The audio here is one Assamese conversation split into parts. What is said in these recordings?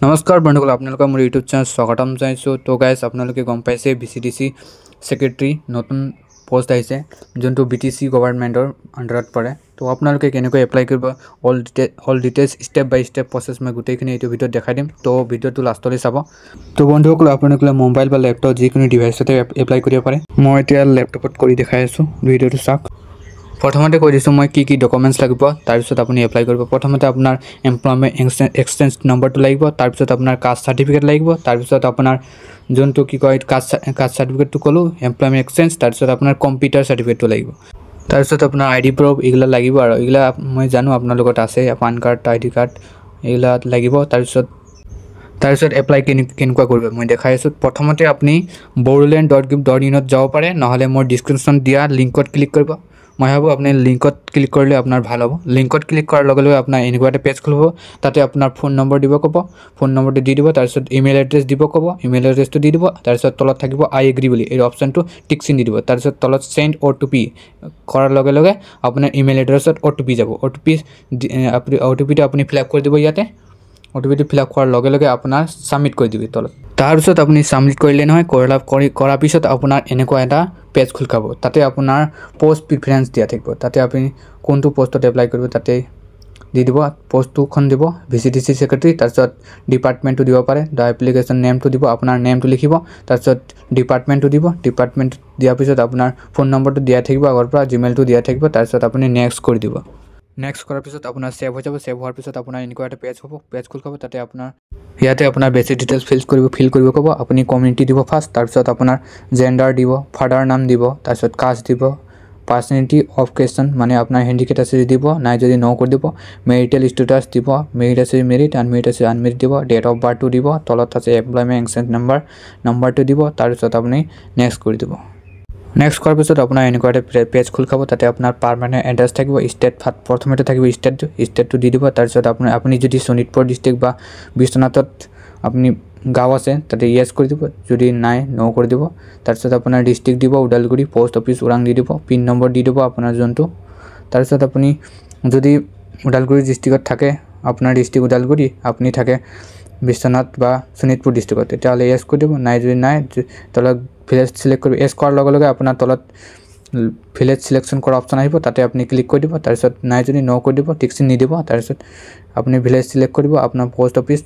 नमस्कार बंधुসকল আপোনালোকৰ মোৰ ইউটিউব চেনেল স্বাগতম জনাইছো। তো গাইস আপোনালোকে গম পাইছে বিসিডিসি সেক্ৰেটাৰী নতুন পোষ্ট আহিছে যোনটো বিটিসি গভৰ্ণমেণ্টৰ আন্ডাৰত পৰে। তো আপোনালোকে কেনেকৈ এপ্লাই কৰিব অল ডিটেইলছ স্টেপ বাই স্টেপ প্ৰসেছ মই গোটেইখিনি এইটো ভিডিঅ'ত দেখাই দিম। তো ভিডিঅ'টো লাষ্টলৈ চাব। তো বন্ধুসকল আপোনালোকে মোবাইল বা ল্যাপটপ যিকোনো ডিভাইচতে এপ্লাই কৰিব পাৰে। মই এতিয়া ল্যাপটপত কৰি দেখাই আছো, ভিডিঅ'টো চাওক। প্ৰথমতে কৈ দিছোঁ মই কি ডকুমেণ্টছ লাগিব, তাৰপিছত আপুনি এপ্লাই কৰিব। প্ৰথমতে আপোনাৰ এমপ্লয়মেণ্ট এক্সচেঞ্জ নম্বৰটো লাগিব, তাৰপিছত আপোনাৰ কাষ্ট চাৰ্টিফিকেট লাগিব, তাৰপিছত আপোনাৰ যোনটো কি কয় কাষ্ট চাৰ্টিফিকেটটো ক'লোঁ এমপ্লয়মেণ্ট এক্সচেঞ্জ, তাৰপিছত আপোনাৰ কম্পিউটাৰ চাৰ্টিফিকেটটো লাগিব, তাৰপিছত আপোনাৰ আইডি প্ৰুফ এইগিলা লাগিব। আৰু এইগিলা মই জানো আপোনাৰ লগত আছে, পান কাৰ্ড আইডি কাৰ্ড এইগিলা লাগিব। তাৰপিছত এপ্লাই কেনেকুৱা কৰিব মই দেখাই আছোঁ। প্ৰথমতে আপুনি bodoland.gov.in যাব পাৰে, নহ'লে মোৰ ডিছক্ৰিপশ্যন দিয়া লিংকত ক্লিক কৰিব। মই ভাবোঁ আপুনি লিংকত ক্লিক কৰিলে আপোনাৰ ভাল হ'ব। লিংকত ক্লিক কৰাৰ লগে লগে আপোনাৰ এনেকুৱা এটা পেজ খুলিব, তাতে আপোনাৰ ফোন নম্বৰ দিব ক'ব, ফোন নম্বৰটো দি দিব, তাৰপিছত ইমেইল এড্ৰেছ দিব ক'ব, ইমেইল এড্ৰেছটো দি দিব, তাৰপিছত তলত থাকিব আই এগ্ৰি বুলি এই অপশ্যনটো টিক চিন দি দিব, তাৰপিছত তলত চেণ্ড OTP কৰাৰ লগে লগে আপোনাৰ ইমেইল এড্ৰেছত OTP যাব। OTPটো আপুনি ফিলআপ কৰি দিব ইয়াতে। OTPটো ফিলআপ কৰাৰ লগে লগে আপোনাৰ ছাবমিট কৰি দিব তলত। তাৰপিছত আপুনি ছাবমিট কৰিলে নহয়, কৰাৰ পিছত আপোনাৰ এনেকুৱা এটা পেজ খোল খাব। তাতে আপোনাৰ পোষ্ট প্ৰিফাৰেঞ্চ দিয়া থাকিব, তাতে আপুনি কোনটো পোষ্টত এপ্লাই কৰিব তাতে দি দিব। পোষ্টটোখন দিব বিসিডিসি সেক্ৰেটাৰী, তাৰপিছত ডিপাৰ্টমেণ্টটো দিব পাৰে, দ্য এপ্লিকেশ্যন নেমটো দিব, আপোনাৰ নেমটো লিখিব, তাৰপিছত ডিপাৰ্টমেণ্টটো দিব। ডিপাৰ্টমেণ্ট দিয়াৰ পিছত আপোনাৰ ফোন নম্বৰটো দিয়া থাকিব, আগৰ পৰা জিমেইলটো দিয়া থাকিব, তাৰপিছত আপুনি নেক্সট কৰি দিব। নেক্সট কৰাৰ পিছত আপোনাৰ ছেভ হৈ যাব। ছেভ হোৱাৰ পিছত আপোনাৰ এনেকুৱা এটা পেজ হ'ব, পেজ খোল খাব। তাতে ইয়াতে আপোনাৰ বেছিক ডিটেইলছ ফিল কৰিব ক'ব। আপুনি কমিউনিটি দিব ফাৰ্ষ্ট, তাৰপিছত আপোনাৰ জেণ্ডাৰ দিব, ফাদাৰ নাম দিব, তাৰপিছত কাষ্ট দিব, পাৰ্চনেলিটি অফ কুৱেশ্যন মানে আপোনাৰ হেণ্ডিকেপ আছে দিব, নাই যদি ন কৰি দিব, মেৰিটেল ষ্টেটাছ দিব, মেৰিট আছে মেৰিট, আনমেৰিট আছে আনমেৰিট দিব, ডেট অফ বাৰ্থটো দিব, তলত আছে এমপ্লয়মেণ্ট এক্সচেঞ্জ নম্বৰটো দিব, তাৰপিছত আপুনি নেক্সট কৰি দিব। নেক্সট কৰাৰ পিছত আপোনাৰ এনেকুৱা এটা পেজ খোল খাব। তাতে আপোনাৰ পাৰ্মানেণ্ট এড্ৰেছ থাকিব, ষ্টেট প্ৰথমতে থাকিব ষ্টেটটো দি দিব। তাৰপিছত আপুনি যদি শোণিতপুৰ ডিষ্ট্ৰিক্ট বা বিশ্বনাথত আপুনি গাঁও আছে তাতে ইয়েছ কৰি দিব, যদি নাই ন কৰি দিব। তাৰপিছত আপোনাৰ ডিষ্ট্ৰিক্ট দিব ওদালগুৰি, পোষ্ট অফিচ ওৰাং দি দিব, পিন নম্বৰ দি দিব আপোনাৰ যোনটো। তাৰপিছত আপুনি যদি ওদালগুৰি ডিষ্ট্ৰিক্টত থাকে, আপোনাৰ ডিষ্ট্ৰিক্ট ওদালগুৰি, আপুনি থাকে বিশ্বনাথ বা শোণিতপুৰ ডিষ্ট্ৰিক্টত, তেতিয়াহ'লে ইয়েছ কৰি দিব। নাই যদি নাই, তলত ভিলেজ চিলেক্ট কৰিব। ইয়েছ কৰাৰ লগে লগে আপোনাৰ তলত ভিলেজ চিলেকশ্যন কৰা অপশ্যন আহিব, তাতে আপুনি ক্লিক কৰি দিব। তাৰপিছত নাই যদি ন কৰি দিব, টিক চিন নিদিব। তাৰপিছত আপুনি ভিলেজ চিলেক্ট কৰিব, আপোনাৰ পোষ্ট অফিচ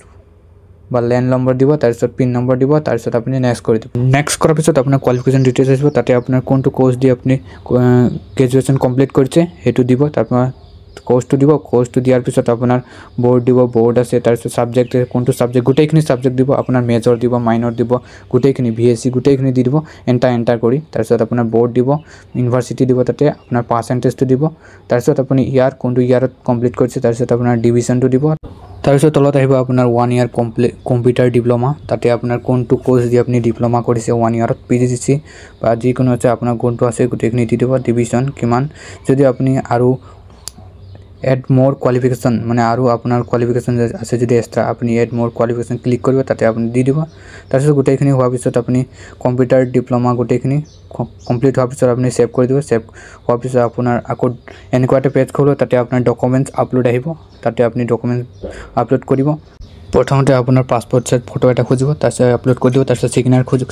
বা লেণ্ড নম্বৰ দিব, তাৰপিছত পিন নম্বৰ দিব, তাৰপিছত আপুনি নেক্সট কৰি দিব। নেক্সট কৰাৰ পিছত আপোনাৰ কোৱালিফিকেশ্যন ডিটেইলছ আহিব, তাতে আপোনাৰ কোনটো কোৰ্চ দি আপুনি গ্ৰেজুৱেশ্যন কমপ্লিট কৰিছে সেইটো দিব। তাৰপৰা কোৰ্চটো দিব, কোৰ্চটো দিয়াৰ পিছত আপোনাৰ বৰ্ড দিব, বৰ্ড আছে, তাৰপিছত ছাবজেক্ট কোনটো ছাবজেক্ট, গোটেইখিনি ছাবজেক্ট দিব, আপোনাৰ মেজৰ দিব, মাইনৰ দিব, গোটেইখিনি VSc গোটেইখিনি দি দিব এণ্টাৰ কৰি। তাৰপিছত আপোনাৰ বৰ্ড দিব, ইউনিভাৰ্চিটি দিব, তাতে আপোনাৰ পাৰ্চেণ্টেজটো দিব, তাৰপিছত আপুনি কোনটো ইয়াৰত কমপ্লিট কৰিছে, তাৰপিছত আপোনাৰ ডিভিজনটো দিব। তাৰপিছত তলত আহিব আপোনাৰ 1 year কম্পিউটাৰ ডিপ্ল'মা, তাতে আপোনাৰ কোনটো কোৰ্চ দি আপুনি ডিপ্ল'মা কৰিছে 1 yearত, PGDC বা যিকোনো আছে আপোনাৰ কোনটো আছে গোটেইখিনি দি দিব, ডিভিজন কিমান। যদি আপুনি আৰু এড মোৰ কোৱালিফিকেশ্যন মানে আৰু আপোনাৰ কোৱালিফিকেশ্যন আছে যদি এক্সট্ৰা, আপুনি এড মোৰ কোৱালিফিকেশ্যন ক্লিক কৰিব, তাতে আপুনি দি দিব। তাৰপিছত গোটেইখিনি হোৱাৰ পিছত আপুনি কম্পিউটাৰ ডিপ্ল'মা গোটেইখিনি কমপ্লিট হোৱাৰ পিছত আপুনি ছেভ কৰি দিব। ছেভ হোৱাৰ পিছত আপোনাৰ আকৌ এনেকুৱা এটা পেজ খোলো, তাতে আপোনাৰ ডকুমেণ্টছ আপলোড আহিব, তাতে আপুনি ডকুমেণ্ট আপলোড কৰিব। প্ৰথমতে আপোনাৰ পাছপৰ্ট চাইজ ফটো এটা খুজিব, তাৰপিছত আপলোড কৰি দিব, তাৰপিছত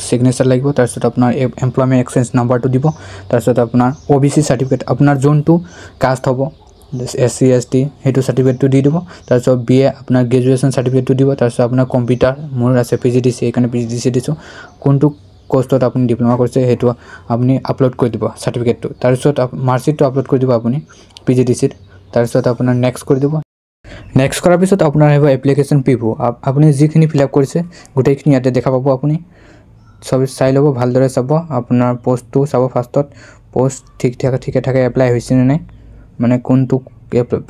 ছিগনেচাৰ লাগিব, তাৰপিছত আপোনাৰ এমপ্লয়মেণ্ট এক্সচেঞ্জ নাম্বাৰটো দিব, তাৰপিছত আপোনাৰ OBC চাৰ্টিফিকেট আপোনাৰ যোনটো কাষ্ট হ'ব SC ST সেইটো চাৰ্টিফিকেটটো দি দিব। তাৰপিছত BA আপোনাৰ গ্ৰেজুৱেশ্যন চাৰ্টিফিকেটটো দিব। তাৰপিছত আপোনাৰ কম্পিউটাৰ মোৰ আছে PGDC, সেইকাৰণে PGDC দিছোঁ। কোনটো কোৰ্চত আপুনি ডিপ্ল'মা কৰিছে সেইটো আপুনি আপলোড কৰি দিব চাৰ্টিফিকেটটো। তাৰপিছত মাৰ্কশ্বিটটো আপলোড কৰি দিব আপুনি PGDCত। তাৰপিছত আপোনাৰ নেক্সট কৰি দিব। নেক্সট কৰাৰ পিছত আপোনাৰ আহিব এপ্লিকেশ্যন প্ৰিভিউ। আপুনি যিখিনি ফিলআপ কৰিছে গোটেইখিনি ইয়াতে দেখা পাব। আপুনি চব চাই ল'ব, ভালদৰে চাব, আপোনাৰ পোষ্টটো চাব। ফাৰ্ষ্টত পোষ্ট ঠিকে থাকে এপ্লাই হৈছে নে নাই, মানে কোনটো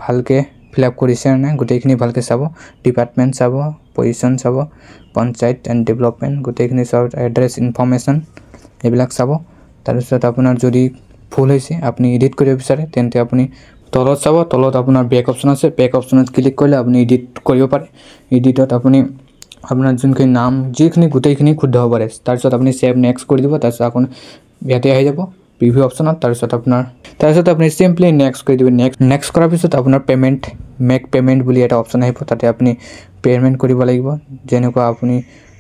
ভালকৈ ফিলআপ কৰিছে নে নাই গোটেইখিনি ভালকৈ চাব। ডিপাৰ্টমেণ্ট চাব, পজিশ্যন চাব, পঞ্চায়ত এণ্ড ডেভেলপমেণ্ট গোটেইখিনি চাব, এড্ৰেছ ইনফৰ্মেশ্যন এইবিলাক চাব। তাৰপিছত আপোনাৰ যদি ভুল হৈছে আপুনি এডিট কৰিব বিচাৰে তেন্তে আপুনি তলত চাব, তলত আপোনাৰ বেক অপশ্যন আছে, বেক অপশ্যনত ক্লিক কৰিলে আপুনি এডিট কৰিব পাৰে। এডিটত আপুনি আপোনাৰ যোনখিনি নাম যিখিনি গোটেইখিনি শুদ্ধ হ'ব পাৰে। তাৰপিছত আপুনি ছেভ নেক্সট কৰি দিব। তাৰপিছত আকৌ ইয়াতে আহি যাব প্ৰিভিউ অপশ্যনত, তাৰপিছত আপুনি চিম্পলি নেক্সট কৰি দিব। নেক্সট কৰাৰ পিছত আপোনাৰ মেক পে'মেণ্ট বুলি এটা অপশ্যন আহিব, তাতে আপুনি পে'মেণ্ট কৰিব লাগিব। যেনেকুৱা আপুনি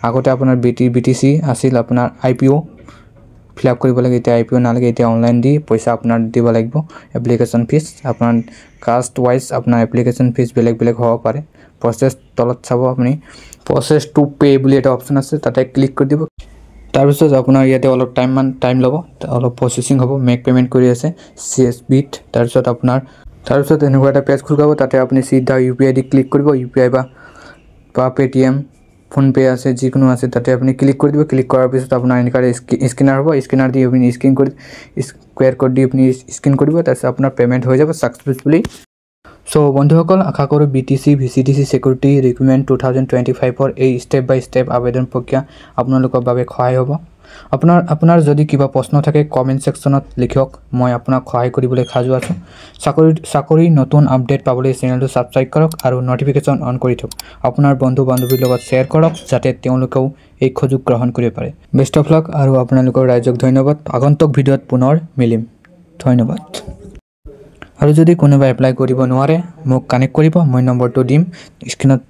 আগতে আপোনাৰ BTC আছিল, আপোনাৰ IPO ফিল আপ কৰিব লাগে, এতিয়া IPO নালাগে, এতিয়া অনলাইন দি পইচা আপোনাৰ দিব লাগিব এপ্লিকেশ্যন ফিজ। আপোনাৰ কাষ্ট ৱাইজ আপোনাৰ এপ্লিকেশ্যন ফিজ বেলেগ বেলেগ হ'ব পাৰে। প্ৰচেছ তলত চাব আপুনি, প্ৰচেছ টু পে' বুলি এটা অপশ্যন আছে, তাতে ক্লিক কৰি দিব। তাৰপিছত আপোনাৰ ইয়াতে অলপ টাইম ল'ব, অলপ প্ৰচেছিং হ'ব। মেক পে'মেণ্ট কৰি আছে CSBত। তাৰপিছত এনেকুৱা এটা পেজ খোলাব, তাতে আপুনি চিধা UPI দি ক্লিক কৰিব। UPI বা পে'টিএম, ফোনপে' আছে, যিকোনো আছে, তাতে আপুনি ক্লিক কৰি দিব। ক্লিক কৰাৰ পিছত আপোনাৰ এনেকুৱা স্কেনাৰ হ'ব, স্কেনাৰ দি আপুনি QR কোড দি আপুনি স্কেন কৰিব। তাৰপিছত আপোনাৰ পে'মেণ্ট হৈ যাব ছাকচেছফুলি। চ' বন্ধুসকল, আশা কৰোঁ BTC VCTC Security Requirement 2025 এই ষ্টেপ বাই ষ্টেপ আবেদন প্ৰক্ৰিয়া আপোনালোকৰ বাবে সহায় হ'ব। আপোনাৰ যদি কিবা প্ৰশ্ন থাকে কমেণ্ট ছেকশ্যনত লিখক, মই আপোনাক সহায় কৰিবলৈ সাজু আছোঁ। চাকৰিৰ নতুন আপডেট পাবলৈ চেনেলটো ছাবস্ক্ৰাইব কৰক আৰু ন'টিফিকেশ্যন অন কৰি থওক। আপোনাৰ বন্ধু বান্ধৱীৰ লগত শ্বেয়াৰ কৰক, যাতে তেওঁলোকেও এই সুযোগ গ্ৰহণ কৰিব পাৰে। বেষ্ট অফ লাক আৰু আপোনালোকৰ ৰাইজক ধন্যবাদ। আগন্তুক ভিডিঅ'ত পুনৰ মিলিম। ধন্যবাদ। আৰু যদি কোনোবাই এপ্লাই কৰিব নোৱাৰে, মোক কানেক্ট কৰিব, মই নম্বৰটো দিম। স্ক্ৰীনত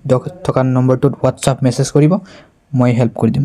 থকা নম্বৰটোত হোৱাটছআপ মেছেজ কৰিব, মই হেল্প কৰি দিম।